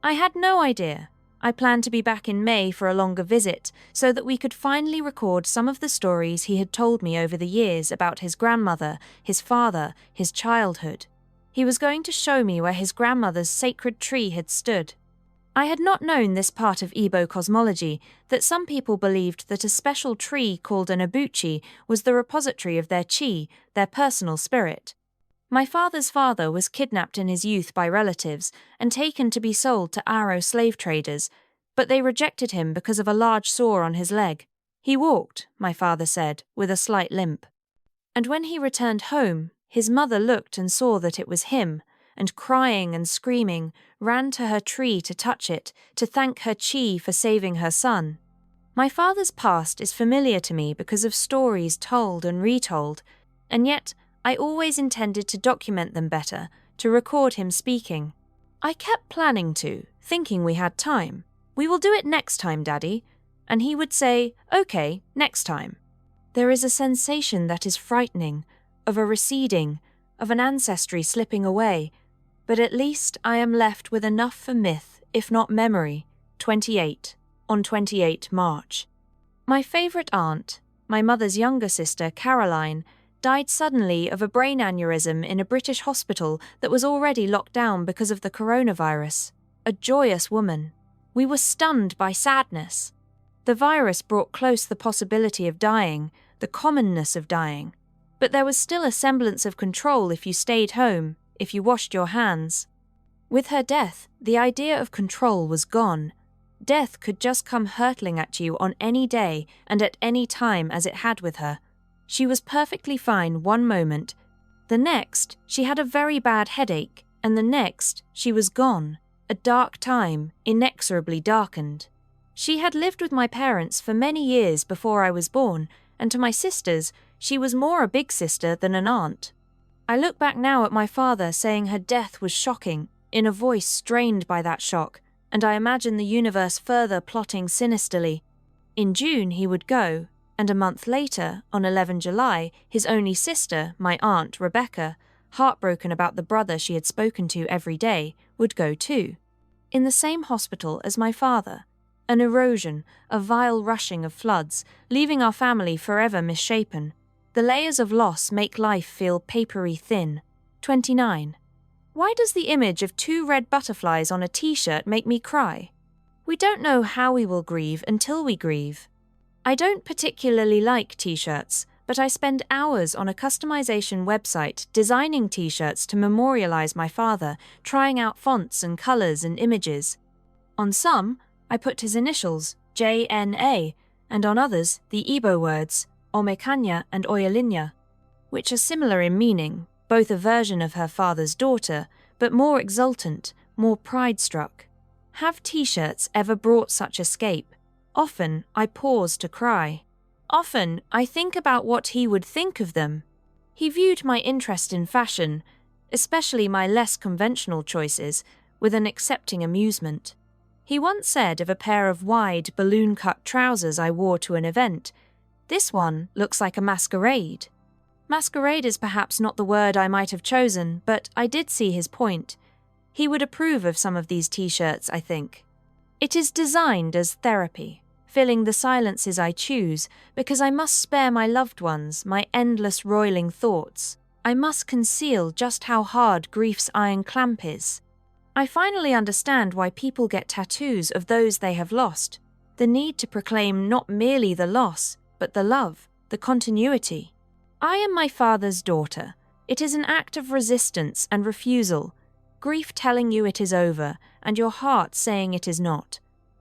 I had no idea. I planned to be back in May for a longer visit so that we could finally record some of the stories he had told me over the years about his grandmother, his father, his childhood. He was going to show me where his grandmother's sacred tree had stood. I had not known this part of Igbo cosmology, that some people believed that a special tree called an abuchi was the repository of their chi, their personal spirit. My father's father was kidnapped in his youth by relatives and taken to be sold to Aro slave traders, but they rejected him because of a large sore on his leg. He walked, my father said, with a slight limp. And when he returned home, his mother looked and saw that it was him, and crying and screaming, ran to her tree to touch it, to thank her chi for saving her son. My father's past is familiar to me because of stories told and retold, and yet I always intended to document them better, to record him speaking. I kept planning to, thinking we had time. "We will do it next time, Daddy." And he would say, "Okay, next time." There is a sensation that is frightening, of a receding, of an ancestry slipping away, but at least I am left with enough for myth, if not memory. 28. On 28 March. My favourite aunt, my mother's younger sister, Caroline, died suddenly of a brain aneurysm in a British hospital that was already locked down because of the coronavirus. A joyous woman. We were stunned by sadness. The virus brought close the possibility of dying, the commonness of dying. But there was still a semblance of control if you stayed home, if you washed your hands. With her death, the idea of control was gone. Death could just come hurtling at you on any day and at any time as it had with her. She was perfectly fine one moment. The next, she had a very bad headache, and the next, she was gone. A dark time, inexorably darkened. She had lived with my parents for many years before I was born, and to my sisters, she was more a big sister than an aunt. I look back now at my father saying her death was shocking, in a voice strained by that shock, and I imagine the universe further plotting sinisterly. In June he would go, and a month later, on 11 July, his only sister, my aunt, Rebecca, heartbroken about the brother she had spoken to every day, would go too. In the same hospital as my father. An erosion, a vile rushing of floods, leaving our family forever misshapen. The layers of loss make life feel papery thin. 29. Why does the image of 2 red butterflies on a t-shirt make me cry? We don't know how we will grieve until we grieve. I don't particularly like t-shirts, but I spend hours on a customization website designing t-shirts to memorialize my father, trying out fonts and colors and images. On some, I put his initials, JNA, and on others, the Igbo words, Omekanya and Oyalinya, which are similar in meaning, both a version of her father's daughter, but more exultant, more pride-struck. Have t-shirts ever brought such escape? Often I pause to cry. Often I think about what he would think of them. He viewed my interest in fashion, especially my less conventional choices, with an accepting amusement. He once said of a pair of wide, balloon-cut trousers I wore to an event, "This one looks like a masquerade." Masquerade is perhaps not the word I might have chosen, but I did see his point. He would approve of some of these t-shirts, I think. It is designed as therapy, filling the silences I choose, because I must spare my loved ones my endless roiling thoughts. I must conceal just how hard grief's iron clamp is. I finally understand why people get tattoos of those they have lost. The need to proclaim not merely the loss, but the love, the continuity. I am my father's daughter. It is an act of resistance and refusal. Grief telling you it is over, and your heart saying it is not.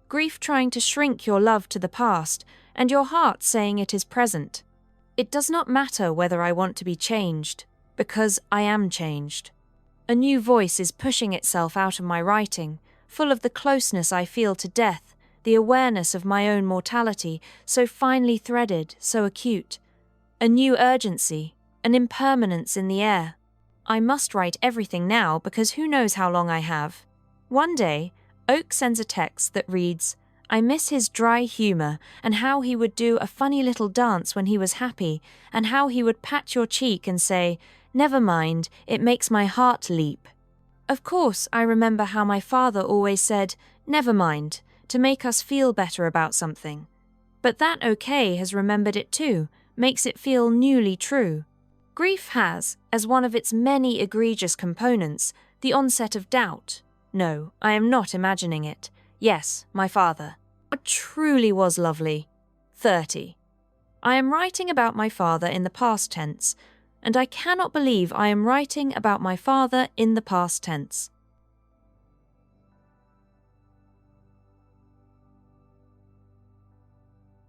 Grief trying to shrink your love to the past, and your heart saying it is present. It does not matter whether I want to be changed, because I am changed. A new voice is pushing itself out of my writing, full of the closeness I feel to death, the awareness of my own mortality, so finely threaded, so acute. A new urgency, an impermanence in the air. I must write everything now because who knows how long I have. One day, Oak sends a text that reads, "I miss his dry humour and how he would do a funny little dance when he was happy and how he would pat your cheek and say, 'Never mind, it makes my heart leap.'" Of course, I remember how my father always said, "Never mind," to make us feel better about something. But that okay has remembered it too, makes it feel newly true. Grief has, as one of its many egregious components, the onset of doubt. No, I am not imagining it. Yes, my father. What truly was lovely. 30. I am writing about my father in the past tense, and I cannot believe I am writing about my father in the past tense.